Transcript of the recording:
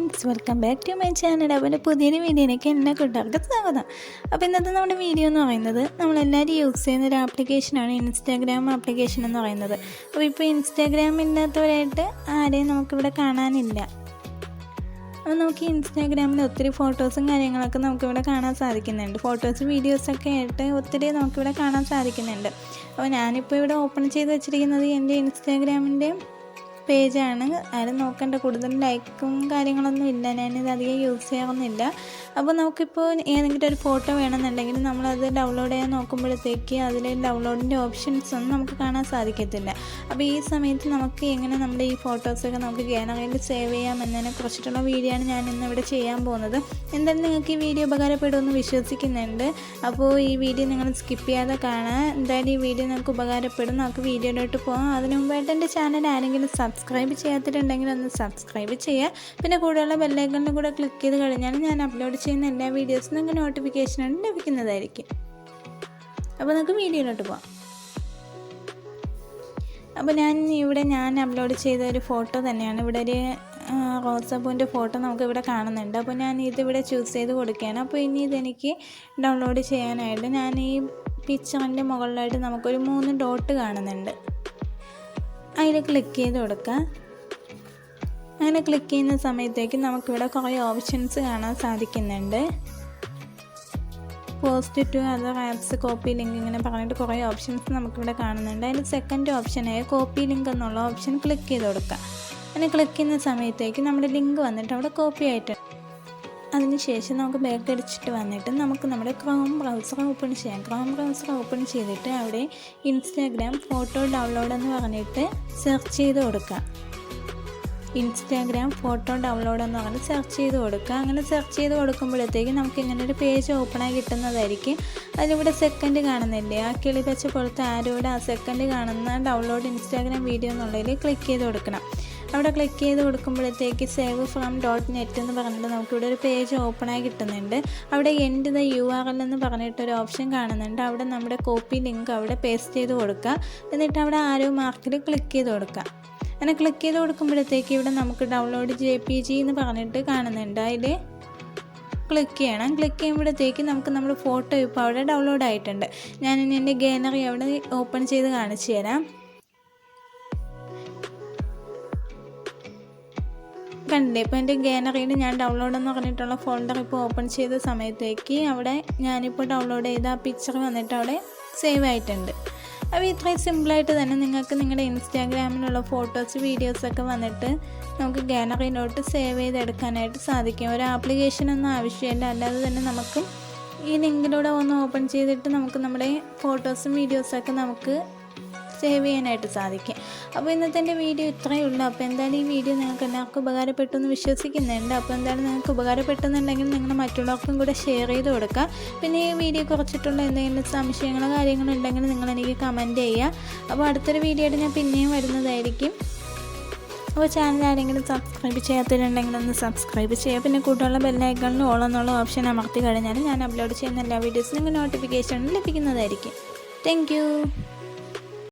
Friends, welcome back to my channel. അപ്പോൾ പുതിയൊരു വീഡിയോയിലേക്ക് എന്നെ കൂട്ടുകാർക്ക് സ്വാഗതം. അപ്പോൾ ഇന്നത്തെ നമ്മുടെ വീഡിയോ എന്ന് പറയുന്നത് നമ്മളെല്ലാവരും യൂസ് ചെയ്യുന്ന ഒരു ആപ്ലിക്കേഷനാണ് ഇൻസ്റ്റാഗ്രാം ആപ്ലിക്കേഷൻ എന്ന് പറയുന്നത്. അപ്പോൾ ഇപ്പോൾ ഇൻസ്റ്റാഗ്രാം ഇല്ലാത്തവരായിട്ട് ആരെയും നമുക്കിവിടെ കാണാനില്ല. അപ്പോൾ നമുക്ക് ഇൻസ്റ്റാഗ്രാമിൽ ഒത്തിരി ഫോട്ടോസും കാര്യങ്ങളൊക്കെ നമുക്കിവിടെ കാണാൻ സാധിക്കുന്നുണ്ട്. ഫോട്ടോസ് വീഡിയോസൊക്കെ ആയിട്ട് ഒത്തിരി നമുക്കിവിടെ കാണാൻ സാധിക്കുന്നുണ്ട്. അപ്പോൾ ഞാനിപ്പോൾ ഇവിടെ ഓപ്പൺ ചെയ്ത് വെച്ചിരിക്കുന്നത് എൻ്റെ ഇൻസ്റ്റാഗ്രാമിൻ്റെ പേജാണ്. ആരും നോക്കേണ്ട, കൂടുതൽ ലൈക്കും കാര്യങ്ങളൊന്നും ഇല്ല, ഞാനിത് അധികം യൂസ് ചെയ്യാറൊന്നുമില്ല. അപ്പോൾ നമുക്കിപ്പോൾ ഏതെങ്കിലും ഒരു ഫോട്ടോ വേണമെന്നുണ്ടെങ്കിൽ നമ്മളത് ഡൗൺലോഡ് ചെയ്യാൻ നോക്കുമ്പോഴത്തേക്ക് അതിൽ ഡൗൺലോഡിൻ്റെ ഓപ്ഷൻസ് ഒന്നും നമുക്ക് കാണാൻ സാധിക്കത്തില്ല. അപ്പോൾ ഈ സമയത്ത് നമുക്ക് എങ്ങനെ നമ്മുടെ ഈ ഫോട്ടോസൊക്കെ നമുക്ക് ഗാലറിയിൽ സേവ് ചെയ്യാം എന്നതിനെ കുറിച്ചിട്ടുള്ള വീഡിയോ ആണ് ഞാൻ ഇന്നിവിടെ ചെയ്യാൻ പോകുന്നത്. എന്തായാലും നിങ്ങൾക്ക് ഈ വീഡിയോ ഉപകാരപ്പെടുമെന്ന് വിശ്വസിക്കുന്നുണ്ട്. അപ്പോൾ ഈ വീഡിയോ നിങ്ങൾ സ്കിപ്പ് ചെയ്യാതെ കാണാൻ. എന്തായാലും ഈ വീഡിയോ നിങ്ങൾക്ക് ഉപകാരപ്പെടും. നമുക്ക് വീഡിയോയിലോട്ട് പോകാം. അതിനു മുമ്പായിട്ട് എൻ്റെ ചാനൽ ആരെങ്കിലും സബ്സ്ക്രൈബ് ചെയ്യാത്തിട്ടുണ്ടെങ്കിൽ ഒന്ന് സബ്സ്ക്രൈബ് ചെയ്യുക. പിന്നെ കൂടെയുള്ള ബെല്ലൈക്കണിലും കൂടെ ക്ലിക്ക് ചെയ്ത് കഴിഞ്ഞാൽ ഞാൻ അപ്ലോഡ് ചെയ്യുന്ന എല്ലാ വീഡിയോസും നിങ്ങൾക്ക് നോട്ടിഫിക്കേഷനാണ് ലഭിക്കുന്നതായിരിക്കും. അപ്പോൾ നമുക്ക് വീഡിയോയിലോട്ട് പോകാം. അപ്പോൾ ഞാൻ അപ്ലോഡ് ചെയ്ത ഒരു ഫോട്ടോ തന്നെയാണ്. ഇവിടെ ഒരു റോസാപ്പൂവിൻ്റെ ഫോട്ടോ നമുക്കിവിടെ കാണുന്നുണ്ട്. അപ്പോൾ ഞാൻ ഇതിവിടെ ചൂസ് ചെയ്ത് കൊടുക്കുകയാണ്. അപ്പോൾ ഇനി ഇതെനിക്ക് ഡൗൺലോഡ് ചെയ്യാനായിട്ട് ഞാൻ ഈ പിക്ചറിൻ്റെ മുകളിലായിട്ട് നമുക്കൊരു 3 ഡോട്ട് കാണുന്നുണ്ട്. അതിൽ ക്ലിക്ക് ചെയ്ത് കൊടുക്കുക. അങ്ങനെ ക്ലിക്ക് ചെയ്യുന്ന സമയത്തേക്ക് നമുക്കിവിടെ കുറേ ഓപ്ഷൻസ് കാണാൻ സാധിക്കുന്നുണ്ട്. Post to other apps, copy link, ഇങ്ങനെ പറഞ്ഞിട്ട് കുറേ ഓപ്ഷൻസ് നമുക്കിവിടെ കാണുന്നുണ്ട്. അതിൽ സെക്കൻഡ് ഓപ്ഷനായ കോപ്പി ലിങ്ക് എന്നുള്ള ഓപ്ഷൻ ക്ലിക്ക് ചെയ്ത് കൊടുക്കുക. അങ്ങനെ ക്ലിക്ക് ചെയ്യുന്ന സമയത്തേക്ക് നമ്മുടെ ലിങ്ക് വന്നിട്ട് അവിടെ കോപ്പി ആയിട്ടുണ്ട്. അതിനുശേഷം നമുക്ക് ബാക്ക് അടിച്ചിട്ട് വന്നിട്ട് നമുക്ക് നമ്മുടെ ക്രോം ബ്രൗസർ ഓപ്പൺ ചെയ്യാം. ക്രോം ബ്രൗസർ ഓപ്പൺ ചെയ്തിട്ട് അവിടെ ഇൻസ്റ്റാഗ്രാം ഫോട്ടോ ഡൗൺലോഡ് എന്ന് പറഞ്ഞിട്ട് സെർച്ച് ചെയ്ത് കൊടുക്കുക. ഇൻസ്റ്റാഗ്രാം ഫോട്ടോ ഡൗൺലോഡ് എന്ന് പറഞ്ഞ് സെർച്ച് ചെയ്ത് കൊടുക്കുക. അങ്ങനെ സെർച്ച് ചെയ്ത് കൊടുക്കുമ്പോഴത്തേക്ക് നമുക്ക് ഇങ്ങനെ ഒരു പേജ് ഓപ്പണായി കിട്ടുന്നതായിരിക്കും. അതിലിവിടെ സെക്കൻഡ് കാണുന്നില്ലേ, ആ കിളി വെച്ച് കൊടുത്ത ആരോടെ ആ സെക്കൻഡ് കാണുന്ന ഡൗൺലോഡ് ഇൻസ്റ്റാഗ്രാം വീഡിയോ എന്നുള്ളതിൽ ക്ലിക്ക് ചെയ്ത് കൊടുക്കണം. അവിടെ ക്ലിക്ക് ചെയ്ത് കൊടുക്കുമ്പോഴത്തേക്ക് സേവ് ഫ്രം .net എന്ന് പറഞ്ഞിട്ട് നമുക്കിവിടെ ഒരു പേജ് ഓപ്പണായി കിട്ടുന്നുണ്ട്. അവിടെ എൻഡ് ദ URL എന്ന് പറഞ്ഞിട്ടൊരു ഓപ്ഷൻ കാണുന്നുണ്ട്. അവിടെ നമ്മുടെ കോപ്പി ലിങ്ക് അവിടെ പേസ്റ്റ് ചെയ്ത് കൊടുക്കുക. എന്നിട്ട് അവിടെ ആരോ മാർക്കിൽ ക്ലിക്ക് ചെയ്ത് കൊടുക്കുക. അങ്ങനെ ക്ലിക്ക് ചെയ്ത് കൊടുക്കുമ്പോഴത്തേക്ക് ഇവിടെ നമുക്ക് ഡൗൺലോഡ് JPG എന്ന് പറഞ്ഞിട്ട് കാണുന്നുണ്ട്. അതിൽ ക്ലിക്ക് ചെയ്യണം. ക്ലിക്ക് ചെയ്യുമ്പോഴത്തേക്ക് നമുക്ക് നമ്മുടെ ഫോട്ടോ ഇപ്പോൾ അവിടെ ഡൗൺലോഡ് ആയിട്ടുണ്ട്. ഞാനിനി എൻ്റെ ഗാലറി അവിടെ ഓപ്പൺ ചെയ്ത് കാണിച്ചു തരാം. കണ്ടില്ലേ, ഇപ്പോൾ എൻ്റെ ഗാലറിയിൽ ഞാൻ ഡൗൺലോഡ് എന്ന് പറഞ്ഞിട്ടുള്ള ഫോൾഡർ ഇപ്പോൾ ഓപ്പൺ ചെയ്ത സമയത്തേക്ക് അവിടെ ഞാനിപ്പോൾ ഡൗൺലോഡ് ചെയ്ത ആ പിക്ചർ വന്നിട്ട് അവിടെ സേവ് ആയിട്ടുണ്ട്. അപ്പോൾ ഇത്രയും സിമ്പിളായിട്ട് തന്നെ നിങ്ങൾക്ക് നിങ്ങളുടെ ഇൻസ്റ്റാഗ്രാമിലുള്ള ഫോട്ടോസ് വീഡിയോസൊക്കെ വന്നിട്ട് നമുക്ക് ഗാലറിയിലോട്ട് സേവ് ചെയ്തെടുക്കാനായിട്ട് സാധിക്കും. ഒരു ആപ്ലിക്കേഷനൊന്നും ആവശ്യമില്ല. അല്ലാതെ തന്നെ നമുക്ക് ഈ ലിങ്കിലൂടെ ഒന്ന് ഓപ്പൺ ചെയ്തിട്ട് നമുക്ക് നമ്മുടെ ഫോട്ടോസും വീഡിയോസൊക്കെ നമുക്ക് സേവ് ചെയ്യാനായിട്ട് സാധിക്കും. അപ്പോൾ ഇന്നത്തെ എൻ്റെ വീഡിയോ ഇത്രയേ ഉള്ളൂ. അപ്പോൾ എന്തായാലും ഈ വീഡിയോ നിങ്ങൾക്ക് എല്ലാവർക്കും ഉപകാരപ്പെട്ടു എന്ന് വിശ്വസിക്കുന്നുണ്ട്. അപ്പോൾ എന്തായാലും നിങ്ങൾക്ക് ഉപകാരപ്പെട്ടെന്നുണ്ടെങ്കിൽ നിങ്ങൾ മറ്റുള്ളവർക്കും കൂടെ ഷെയർ ചെയ്ത് കൊടുക്കുക. പിന്നെ ഈ വീഡിയോ കുറിച്ചിട്ടുള്ള എന്തെങ്കിലും സംശയങ്ങളോ കാര്യങ്ങളോ ഉണ്ടെങ്കിൽ നിങ്ങൾ എനിക്ക് കമൻറ്റ് ചെയ്യുക. അപ്പോൾ അടുത്തൊരു വീഡിയോ ആയിട്ട് ഞാൻ പിന്നെയും വരുന്നതായിരിക്കും. അപ്പോൾ ചാനൽ ആരെങ്കിലും സബ്സ്ക്രൈബ് ചെയ്യാത്തവരുണ്ടെങ്കിൽ ഒന്ന് സബ്സ്ക്രൈബ് ചെയ്യുക. പിന്നെ കൂടെയുള്ള ബെല്ലൈക്കണിൽ ഓൾ എന്നുള്ള ഓപ്ഷൻ അമർത്തി കഴിഞ്ഞാൽ ഞാൻ അപ്ലോഡ് ചെയ്യുന്ന എല്ലാ വീഡിയോസും നിങ്ങൾക്ക് നോട്ടിഫിക്കേഷൻ ലഭിക്കുന്നതായിരിക്കും. Thank you.